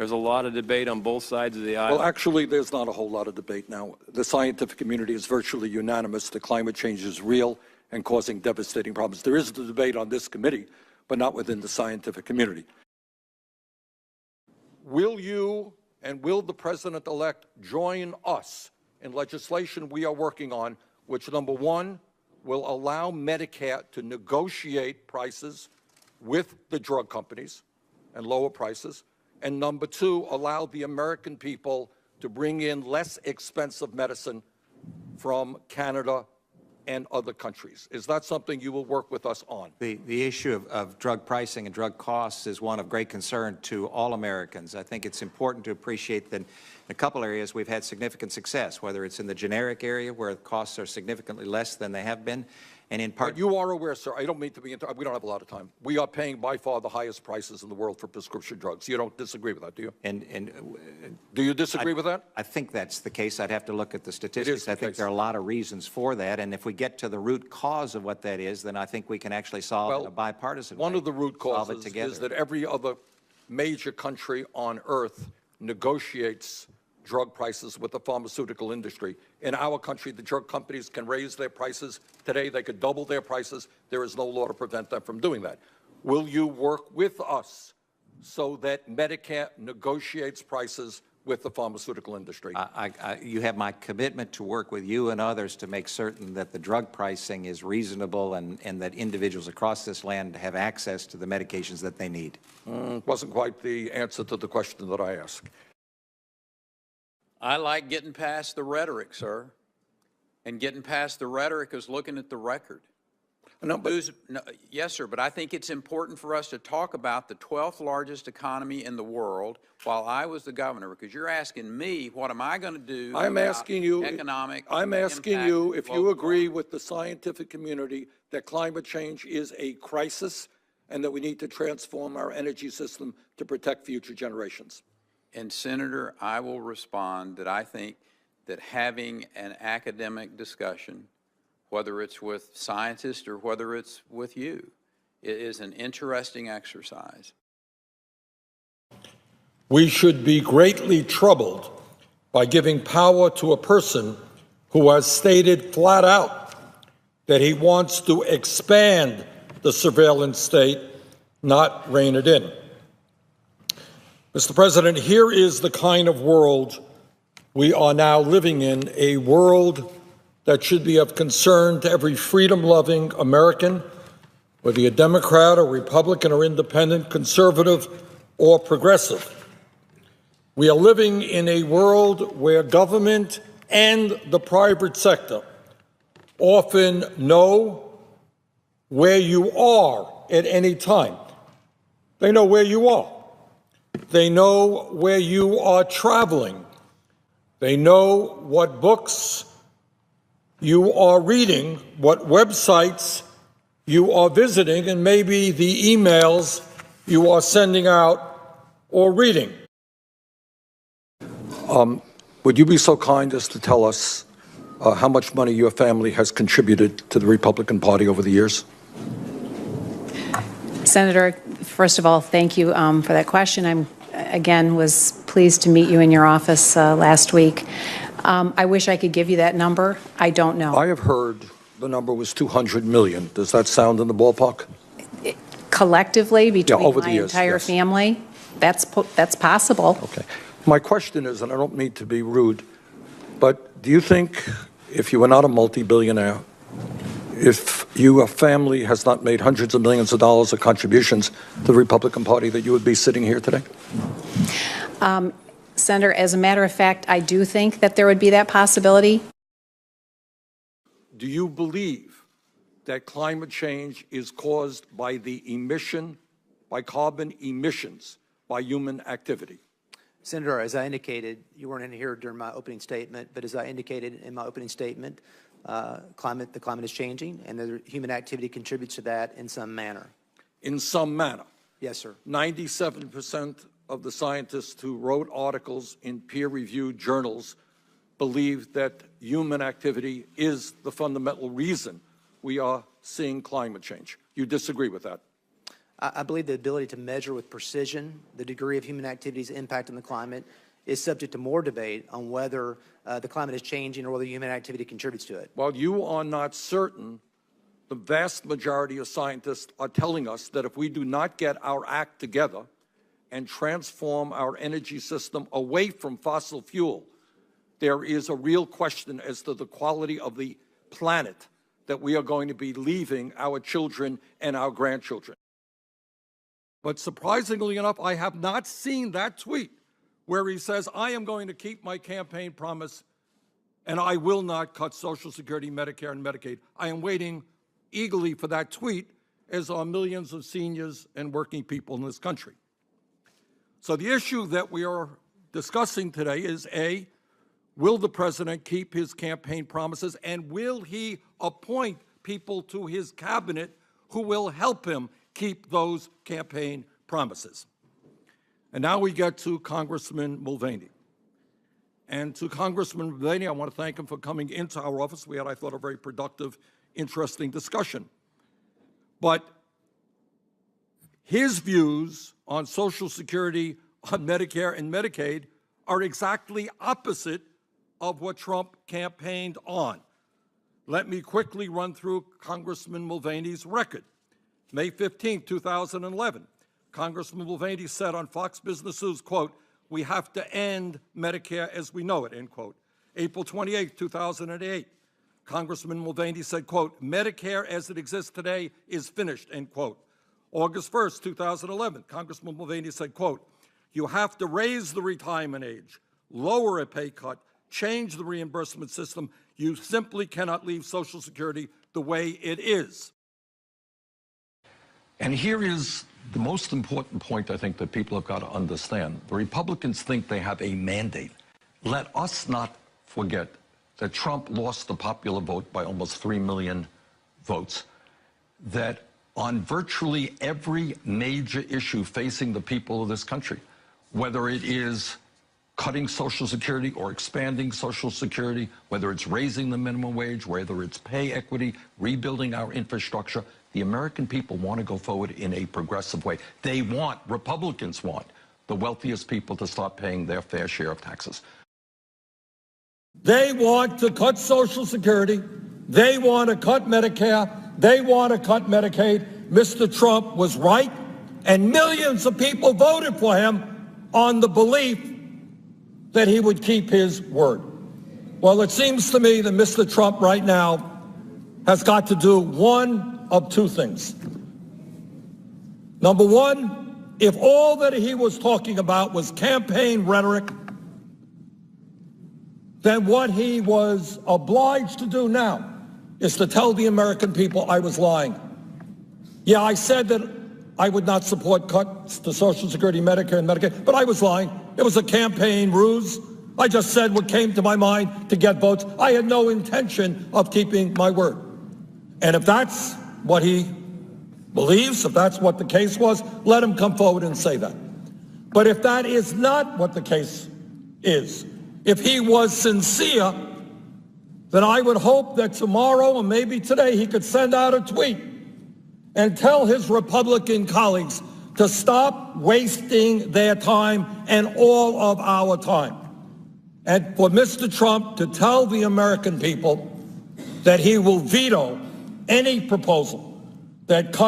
There's a lot of debate on both sides of the aisle. Well, actually, there's not a whole lot of debate now. The scientific community is virtually unanimous that climate change is real and causing devastating problems. There is the debate on this committee, but not within the scientific community. Will you and will the President-elect join us in legislation we are working on, which, number one, will allow Medicare to negotiate prices with the drug companies and lower prices, and number two, allow the American people to bring in less expensive medicine from Canada and other countries? Is that something you will work with us on? The issue of drug pricing and drug costs is one of great concern to all Americans. I think it's important to appreciate that in a couple areas we've had significant success, whether it's in the generic area where costs are significantly less than they have been, and in part— But you are aware, sir, I don't mean to be, we don't have a lot of time. We are paying by far the highest prices in the world for prescription drugs. You don't disagree with that, do you? Do you disagree with that? I think that's the case. I'd have to look at the statistics. I think there are a lot of reasons for that, and if we get to the root cause of what that is, then I think we can actually solve it in a bipartisan way. One of the root causes is that every other major country on earth negotiates drug prices with the pharmaceutical industry. In our country, the drug companies can raise their prices. Today, they could double their prices. There is no law to prevent them from doing that. Will you work with us so that Medicare negotiates prices with the pharmaceutical industry? You have my commitment to work with you and others to make certain that the drug pricing is reasonable and that individuals across this land have access to the medications that they need. Wasn't quite the answer to the question that I asked. I like getting past the rhetoric, sir. And getting past the rhetoric is looking at the record. No, Yes, sir, but I think it's important for us to talk about the 12th largest economy in the world while I was the governor, because you're asking me, what am I going to do I'm asking you, economic I'm asking you if you agree with the scientific community that climate change is a crisis and that we need to transform our energy system to protect future generations. And Senator, I will respond that I think that having an academic discussion, whether it's with scientists or whether it's with you, it is an interesting exercise. We should be greatly troubled by giving power to a person who has stated flat out that he wants to expand the surveillance state, not rein it in. Mr. President, here is the kind of world we are now living in, a world that should be of concern to every freedom-loving American, whether you're Democrat or Republican or independent, conservative or progressive. We are living in a world where government and the private sector often know where you are at any time. They know where you are. They know where you are traveling. They know what books you are reading, what websites you are visiting, and maybe the emails you are sending out or reading. Would you be so kind as to tell us how much money your family has contributed to the Republican Party over the years? Senator, first of all, thank you for that question. I'm, again, was pleased to meet you in your office last week. I wish I could give you that number. I don't know. I have heard the number was $200 million. Does that sound in the ballpark? Collectively, between over my the years, entire yes. family, that's possible. Okay. My question is, and I don't mean to be rude, but do you think if you were not a multi-billionaire, if your family has not made hundreds of millions of dollars of contributions to the Republican Party, that you would be sitting here today? Senator, as a matter of fact, I do think that there would be that possibility. Do you believe that climate change is caused by the emission, by carbon emissions, by human activity? Senator, as I indicated, you weren't in here during my opening statement, but as I indicated in my opening statement, the climate is changing, and the human activity contributes to that in some manner. In some manner? Yes, sir. 97% of the scientists who wrote articles in peer-reviewed journals believe that human activity is the fundamental reason we are seeing climate change. You disagree with that? I believe the ability to measure with precision the degree of human activity's impact on the climate is subject to more debate on whether the climate is changing or whether human activity contributes to it. While you are not certain, the vast majority of scientists are telling us that if we do not get our act together and transform our energy system away from fossil fuel, there is a real question as to the quality of the planet that we are going to be leaving our children and our grandchildren. But surprisingly enough, I have not seen that tweet where he says, I am going to keep my campaign promise and I will not cut Social Security, Medicare, and Medicaid. I am waiting eagerly for that tweet, as are millions of seniors and working people in this country. So the issue that we are discussing today is, A, will the president keep his campaign promises, and will he appoint people to his cabinet who will help him keep those campaign promises? And now we get to Congressman Mulvaney. And to Congressman Mulvaney, I want to thank him for coming into our office. We had, I thought, a very productive, interesting discussion. But his views on Social Security, on Medicare and Medicaid are exactly opposite of what Trump campaigned on. Let me quickly run through Congressman Mulvaney's record. May 15, 2011, Congressman Mulvaney said on Fox Business News, quote, "We have to end Medicare as we know it," end quote. April 28, 2008, Congressman Mulvaney said, quote, "Medicare as it exists today is finished," end quote. August 1st, 2011, Congressman Mulvaney said, quote, "You have to raise the retirement age, lower a pay cut, change the reimbursement system. You simply cannot leave Social Security the way it is." And here is the most important point I think that people have got to understand. The Republicans think they have a mandate. Let us not forget that Trump lost the popular vote by almost 3 million votes, that on virtually every major issue facing the people of this country, whether it is cutting Social Security or expanding Social Security, whether it's raising the minimum wage, whether it's pay equity, rebuilding our infrastructure, the American people want to go forward in a progressive way. They want, Republicans want, the wealthiest people to start paying their fair share of taxes. They want to cut Social Security. They want to cut Medicare. They want to cut Medicaid. Mr. Trump was right, and millions of people voted for him on the belief that he would keep his word. Well, it seems to me that Mr. Trump right now has got to do one of two things. Number one, if all that he was talking about was campaign rhetoric, then what he was obliged to do now is to tell the American people I was lying. Yeah, I said that I would not support cuts to Social Security, Medicare, and Medicaid, but I was lying. It was a campaign ruse. I just said what came to my mind to get votes. I had no intention of keeping my word. And if that's what he believes, if that's what the case was, let him come forward and say that. But if that is not what the case is, if he was sincere, then I would hope that tomorrow or maybe today he could send out a tweet and tell his Republican colleagues to stop wasting their time and all of our time. And for Mr. Trump to tell the American people that he will veto any proposal that